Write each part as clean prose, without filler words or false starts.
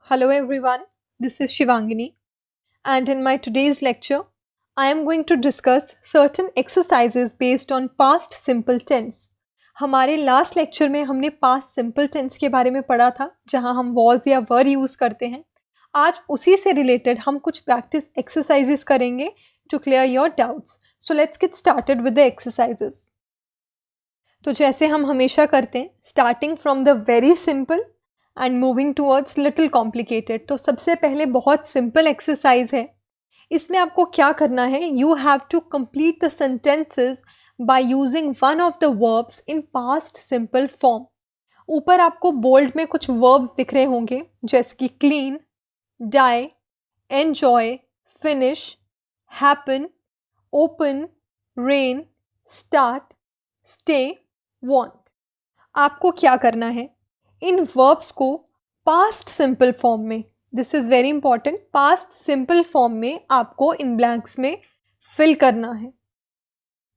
Hello everyone, this is Shivangini, and in my today's lecture, I am going to discuss certain exercises based on past simple tense. हमारे last lecture में हमने past simple tense के बारे में पढ़ा था, जहां हम वॉज या वर यूज़ करते हैं. आज उसी से रिलेटेड हम कुछ प्रैक्टिस एक्सरसाइजेस करेंगे to clear your doubts. So let's get started with the exercises. तो जैसे हम हमेशा करते हैं, starting from the very simple and moving towards little complicated. तो सबसे पहले बहुत सिंपल एक्सरसाइज है. इसमें आपको क्या करना है, you have to complete the sentences by using one of the verbs in past simple form. ऊपर आपको बोल्ड में कुछ वर्ब्स दिख रहे होंगे, जैसे कि clean, die, enjoy, finish, happen, open, rain, start, stay, want. आपको क्या करना है, इन वर्ब्स को पास्ट सिंपल फॉर्म में, this is very important, past simple form में आपको इन ब्लैंक्स में फिल करना है.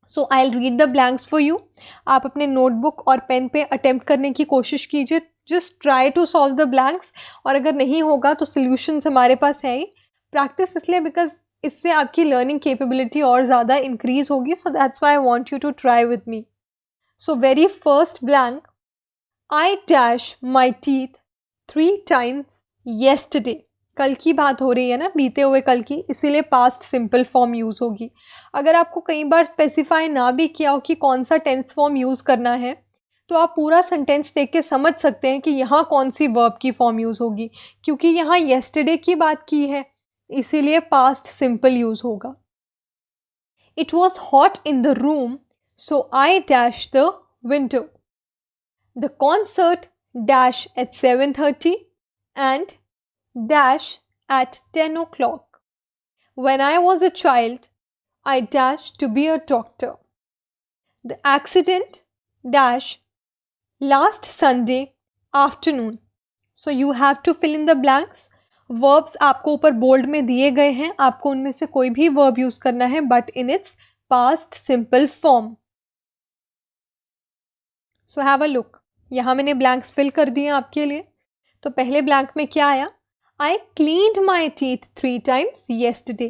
So I will read the blanks for you. आप अपने नोटबुक और पेन पे अटेम्प्ट करने की कोशिश कीजिए. Just try to solve the blanks, और अगर नहीं होगा तो सॉल्यूशंस हमारे पास है ही. प्रैक्टिस इसलिए बिकॉज इससे आपकी लर्निंग कैपेबिलिटी और ज़्यादा इंक्रीज होगी. So that's why I want you to try with me. So very first blank, I dash my teeth 3 times yesterday. कल की बात हो रही है ना, बीते हुए कल की, इसीलिए पास्ट सिंपल फॉर्म यूज़ होगी. अगर आपको कई बार स्पेसिफाई ना भी किया हो कि कौन सा टेंस फॉर्म यूज़ करना है, तो आप पूरा सेंटेंस देख के समझ सकते हैं कि यहाँ कौन सी वर्ब की फॉर्म यूज़ होगी. क्योंकि यहाँ yesterday की बात की है, इसीलिए पास्ट सिंपल यूज़ होगा. It was hot in the room, so I dashed the window. The concert dash at 7:30 and dash at 10 o'clock. When I was a child, I dashed to be a doctor. The accident dash last Sunday afternoon. So you have to fill in the blanks. Verbs आपको ऊपर bold में दिए गए हैं, आपको उनमें से कोई भी verb यूज़ करना है, but in its past simple form. So have a look. यहाँ मैंने ब्लैंक्स फिल कर दिए आपके लिए. तो पहले ब्लैंक में क्या आया, I cleaned my teeth 3 times yesterday.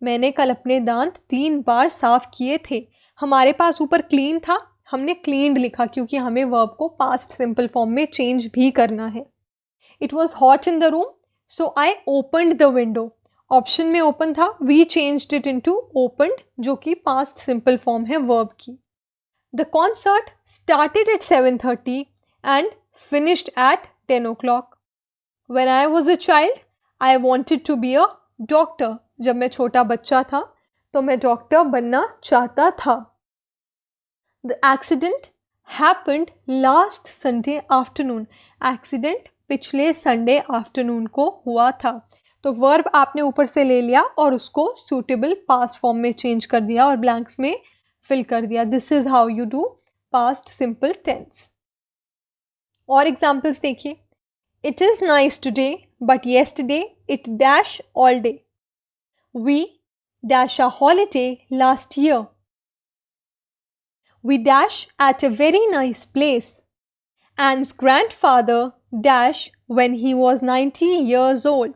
मैंने कल अपने दांत 3 बार साफ किए थे. हमारे पास ऊपर क्लीन था, हमने क्लीन्ड लिखा क्योंकि हमें वर्ब को पास्ट सिंपल फॉर्म में चेंज भी करना है. It was hot in the room, so I opened the window. Option में ओपन था, we changed it into opened, जो कि पास्ट सिंपल फॉर्म है वर्ब की. The concert started at 7:30 and finished at 10 o'clock. When I was a child, I wanted to be a doctor. जब मैं छोटा बच्चा था तो मैं डॉक्टर बनना चाहता था. The accident happened last Sunday afternoon. Accident पिछले संडे आफ्टरनून को हुआ था. तो वर्ब आपने ऊपर से ले लिया और उसको suitable past form में चेंज कर दिया और ब्लैंक्स में फिल कर दिया. This is how you do past simple tense. और एग्जाम्पल्स देखिए. It is nice today but yesterday it dash all day. We dash a holiday last year. We dash at a very nice place. Ann's grandfather dash when he was 90 years old.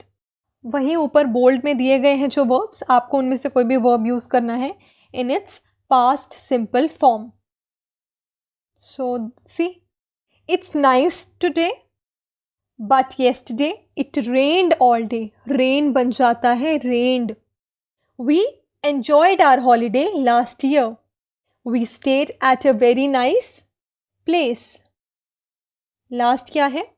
वहीं ऊपर bold में दिए गए हैं जो verbs, आपको उनमें से कोई भी वर्ब यूज़ करना है in its past simple form. So see, it's nice today but yesterday it rained all day. Rain बन जाता है rained. We enjoyed our holiday last year. We stayed at a very nice place. Last क्या है,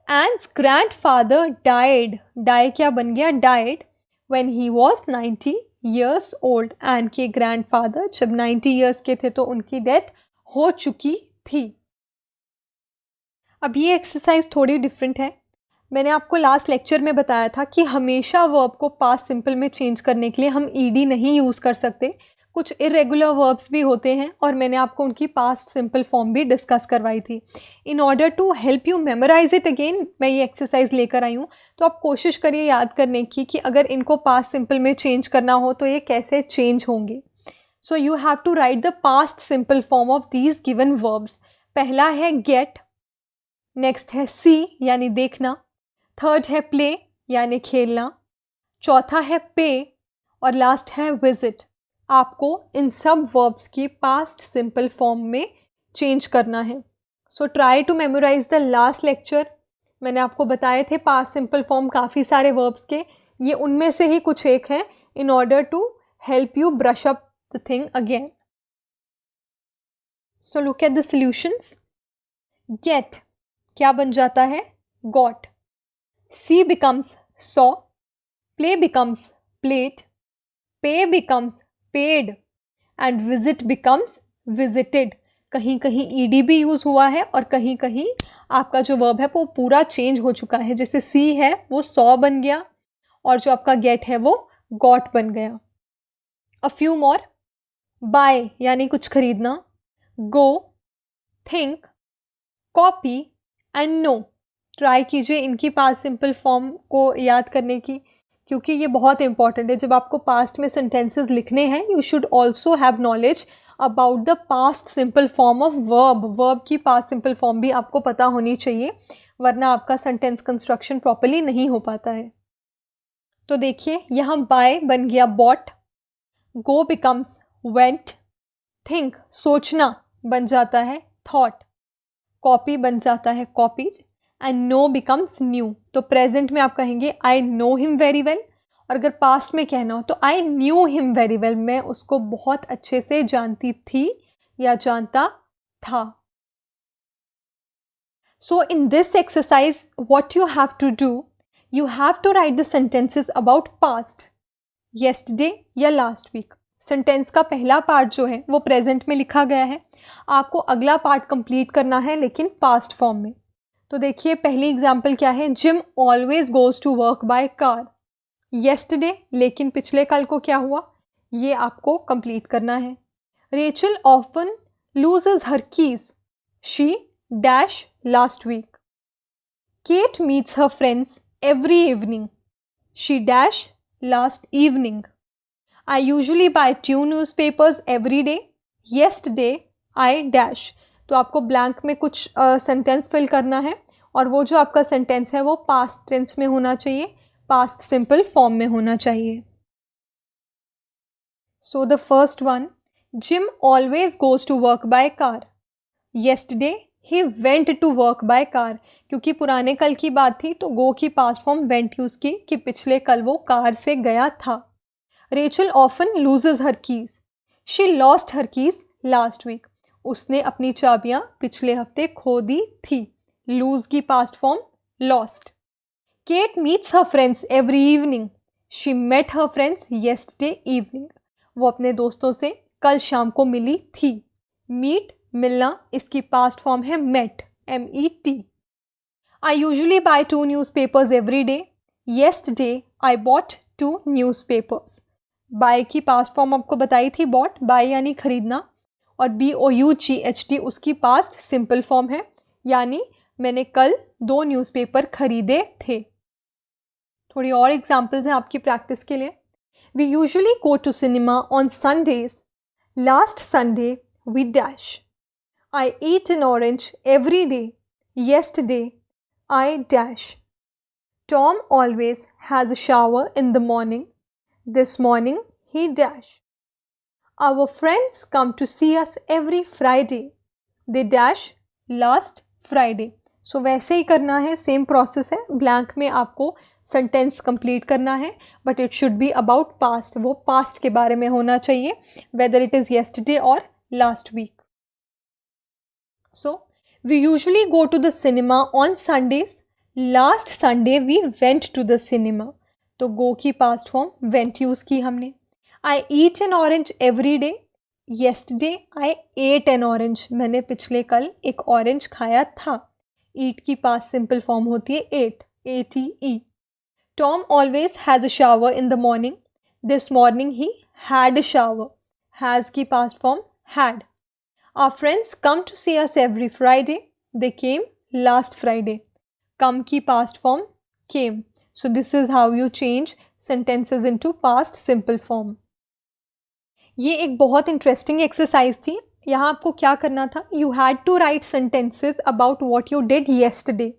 Anne's grandfather died. Die क्या बन गया, died when he was 90 years old. And के grandfather जब 90 years के थे तो उनकी डेथ हो चुकी थी. अब ये एक्सरसाइज थोड़ी डिफरेंट है. मैंने आपको लास्ट लेक्चर में बताया था कि हमेशा वर्ब को पास्ट सिंपल में चेंज करने के लिए हम ईडी नहीं यूज़ कर सकते. कुछ इरेगुलर वर्ब्स भी होते हैं और मैंने आपको उनकी पास्ट सिंपल फॉर्म भी डिस्कस करवाई थी. In order to help you memorize it again मैं ये एक्सरसाइज लेकर आई हूँ. तो आप कोशिश करिए याद करने की कि अगर इनको पास्ट सिंपल में चेंज करना हो तो ये कैसे चेंज होंगे. So you have to write the past simple form of these given verbs. पहला है गेट, नेक्स्ट है सी यानी देखना, थर्ड है प्ले यानी खेलना, चौथा है पे और लास्ट है विजिट. आपको इन सब वर्ब्स की पास्ट सिंपल फॉर्म में चेंज करना है. So try to memorize the last lecture. मैंने आपको बताए थे पास्ट सिंपल फॉर्म काफ़ी सारे वर्ब्स के, ये उनमें से ही कुछ एक हैं, in order to help you brush up the thing again. So look at the solutions. Get क्या बन जाता है? Got. See becomes saw, play becomes played, pay becomes paid and visit becomes visited. कहीं कहीं ईडी भी use हुआ है और कहीं कहीं आपका जो वर्ब है वो पूरा चेंज हो चुका है. जैसे सी है वो सॉ बन गया और जो आपका गेट है वो गॉट बन गया. A few more. बाय यानी कुछ खरीदना, go, think, copy and know. Try कीजिए इनकी पास्ट सिंपल फॉर्म को याद करने की, क्योंकि ये बहुत इंपॉर्टेंट है. जब आपको पास्ट में सेंटेंसेस लिखने हैं you should also have knowledge about the past simple form of verb. Verb की पास्ट सिंपल फॉर्म भी आपको पता होनी चाहिए, वरना आपका सेंटेंस कंस्ट्रक्शन प्रॉपर्ली नहीं हो पाता है. तो देखिए यहाँ बाय बन गया बॉट, गो बिकम्स वेंट, थिंक सोचना बन जाता है थॉट, कॉपी बन जाता है copied and know becomes new. तो प्रेजेंट में आप कहेंगे I know him very well, और अगर पास्ट में कहना हो तो I knew him very well. मैं उसको बहुत अच्छे से जानती थी या जानता था. So in this exercise what you have to do, you have to write the sentences about past, yesterday या लास्ट वीक. सेंटेंस का पहला पार्ट जो है वो प्रेजेंट में लिखा गया है, आपको अगला पार्ट कंप्लीट करना है लेकिन पास्ट फॉर्म में. तो देखिए पहली एग्जाम्पल क्या है, Jim always goes to work by car. Yesterday लेकिन पिछले कल को क्या हुआ, ये आपको कंप्लीट करना है. Rachel often loses her keys, she dash last week. Kate meets her friends every evening, she dash last evening. I usually buy 2 newspapers every day. Yesterday I dash. तो आपको ब्लैंक में कुछ सेंटेंस फिल करना है और वो जो आपका सेंटेंस है वो पास्ट टेंस में होना चाहिए, पास्ट सिंपल फॉर्म में होना चाहिए. So the first one, Jim always goes to work by car. Yesterday he went to work by car. क्योंकि पुराने कल की बात थी तो गो की पास्ट फॉर्म वेंट यूज़ की कि पिछले कल वो कार से गया था. Rachel often loses her keys, she lost her keys last week. उसने अपनी चाबियां पिछले हफ्ते खो दी थी. लूज की past form lost. Kate meets her friends every evening, she met her friends yesterday evening. वो अपने दोस्तों से कल शाम को मिली थी. मीट मिलना, इसकी पास्ट फॉर्म है met, MET. I usually buy 2 newspapers every day. Yesterday I bought 2 newspapers. Buy की पास्ट फॉर्म आपको बताई थी बॉट, बाय यानी खरीदना, और BOUGHT उसकी पास्ट सिंपल फॉर्म है, यानी मैंने कल 2 न्यूज़पेपर खरीदे थे. थोड़ी और एग्जांपल्स हैं आपकी प्रैक्टिस के लिए. We usually go to cinema on Sundays. Last Sunday we dash. I eat an orange every day. Yesterday I dash. Tom always has a shower in the morning. This morning he dash. Our friends come to see us every Friday. They dash last Friday. So वैसे ही करना है, same process है. Blank में आपको sentence complete करना है but it should be about past. वो past के बारे में होना चाहिए, वेदर इट इज़ येस्टरडे और last week. So we usually go to the cinema on Sundays. Last Sunday we went to the cinema. तो गो की पास्ट फॉर्म वेंट यूज़ की हमने. I eat an orange every day. Yesterday I ate an orange. मैंने पिछले कल एक orange खाया था. ईट की पास्ट सिंपल फॉर्म होती है ate, ATE. Tom always has a shower in the morning. This morning he had a shower. Has की past form had. Our friends come to see us every Friday. They came last Friday. Came की past form came. So this is how you change sentences into past simple form. ये एक बहुत interesting exercise थी। यहाँ आपको क्या करना था, you had to write sentences about what you did yesterday,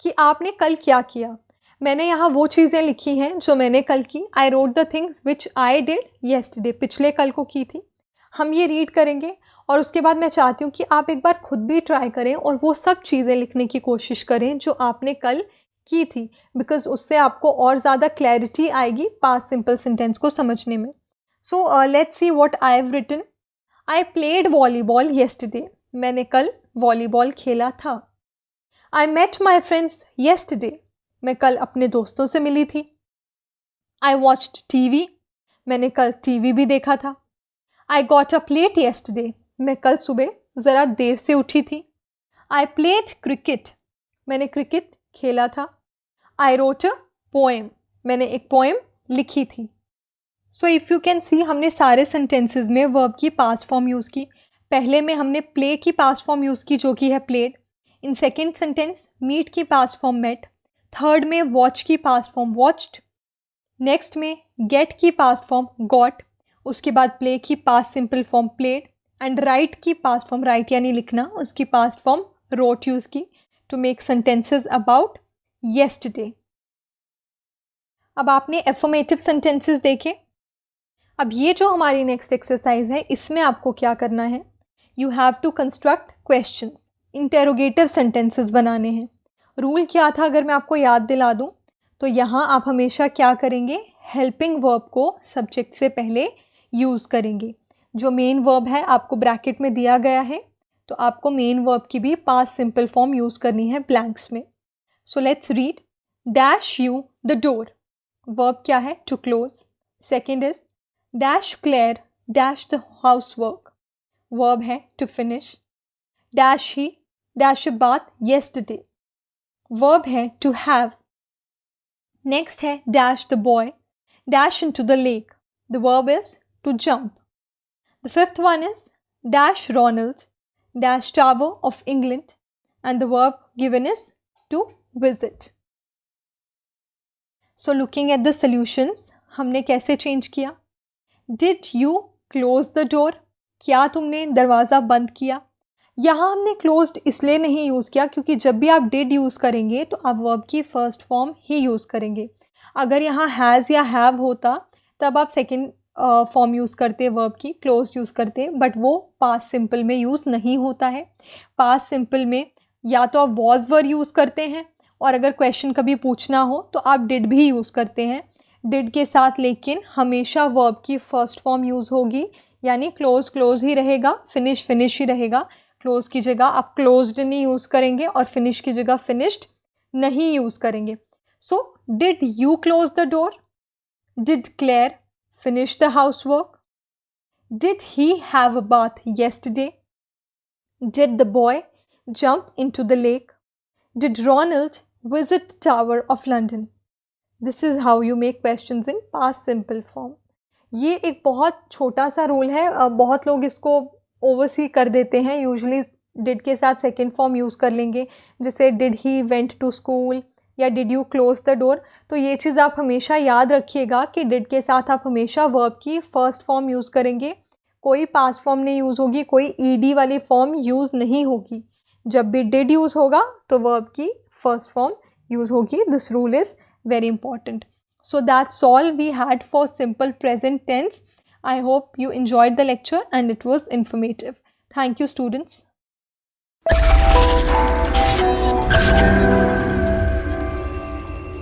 कि आपने कल क्या किया। मैंने यहाँ वो चीज़ें लिखी हैं जो मैंने कल की। I wrote the things which I did yesterday, पिछले कल को की थी। हम ये रीड करेंगे और उसके बाद मैं चाहती हूँ कि आप एक बार खुद भी ट्राई करें और वो सब चीज़ें लिखने की कोशिश करें जो आपने कल की थी, बिकॉज उससे आपको और ज़्यादा क्लैरिटी आएगी पास्ट सिंपल सेंटेंस को समझने में। So let's see what I have written. I played volleyball yesterday, मैंने कल वॉलीबॉल खेला था। I met my friends yesterday, मैं कल अपने दोस्तों से मिली थी। आई वॉच्ड टीवी, मैंने कल टीवी भी देखा था। I got up late yesterday, मैं कल सुबह ज़रा देर से उठी थी। आई प्लेड क्रिकेट, मैंने क्रिकेट खेला था। आई रोट अ पोएम, मैंने एक पोएम लिखी थी। So if you can see, हमने सारे सेंटेंसेस में वर्ब की पास्ट फॉर्म यूज़ की। पहले में हमने प्ले की पास्ट फॉर्म यूज़ की जो कि है played. In second sentence meet की पास्ट फॉर्म मेट। थर्ड में वॉच की पास्ट फॉर्म वॉच्ड। नेक्स्ट में गेट की पास्ट फॉर्म गॉट। उसके बाद प्ले की past simple form played. And write की पास्ट फॉर्म राइट यानी लिखना, उसकी पास्ट फॉर्म रोट यूज़ की to make sentences about yesterday. अब आपने एफर्मेटिव सेंटेंसेस देखे। अब ये जो हमारी नेक्स्ट एक्सरसाइज है, इसमें आपको क्या करना है, you have to construct questions, interrogative sentences बनाने हैं। रूल क्या था अगर मैं आपको याद दिला दूं, तो यहाँ आप हमेशा क्या करेंगे, हेल्पिंग वर्ब को सब्जेक्ट से पहले यूज़ करेंगे। जो मेन वर्ब है आपको ब्रैकेट में दिया गया है, तो आपको मेन वर्ब की भी पास्ट सिंपल फॉर्म यूज़ करनी है ब्लैंक्स में। So let's read. Dash you the door, verb क्या है, to close. Second is dash clear dash the house work, verb है to finish. Dash he dash a bath yesterday, verb है to have. Next है dash the boy dash into the lake, the verb is to jump. The fifth one is dash Ronald dash tower of England, and the verb given is to visit. So looking at the solutions, हमने कैसे change किया। Did you close the door, क्या तुमने दरवाज़ा बंद किया। यहाँ हमने क्लोज्ड इसलिए नहीं यूज़ किया क्योंकि जब भी आप डिड यूज़ करेंगे तो आप वर्ब की फर्स्ट फॉर्म ही यूज़ करेंगे। अगर यहाँ हैज़ या हैव होता तब आप सेकेंड फॉर्म यूज़ करते वर्ब की, क्लोज यूज़ करते, बट वो पास्ट सिंपल में यूज़ नहीं होता है। पास्ट सिंपल में या तो आप वॉज वर यूज़ करते हैं, और अगर क्वेश्चन कभी पूछना हो तो आप डिड भी यूज़ करते हैं। डिड के साथ लेकिन हमेशा वर्ब की फर्स्ट फॉर्म यूज़ होगी, यानी क्लोज क्लोज ही रहेगा, फिनिश फिनिश ही रहेगा। क्लोज की जगह आप क्लोज्ड नहीं यूज़ करेंगे और फिनिश की जगह फिनिश्ड नहीं यूज़ करेंगे। So did you close the door, did Claire finish the house work, did he have a bath yesterday, did the boy jump into the lake, did Ronald visit the tower of London. This is how you make questions in past simple form. ये एक बहुत छोटा सा rule है, बहुत लोग इसको oversee कर देते हैं। यूजुअली डिड के साथ सेकेंड फॉर्म यूज़ कर लेंगे, जैसे did he went to school या did you close the door. तो ये चीज़ आप हमेशा याद रखिएगा कि डिड के साथ आप हमेशा वर्ब की फर्स्ट फॉर्म यूज़ करेंगे, कोई पास्ट फॉर्म नहीं यूज़ होगी, कोई ईडी वाली फॉर्म यूज़ नहीं होगी। जब भी डिड यूज़ होगा तो वर्ब की फर्स्ट फॉर्म यूज़ होगी। This rule is very important. So that's all we had for simple present tense. I hope you enjoyed the lecture and it was informative. Thank you, students.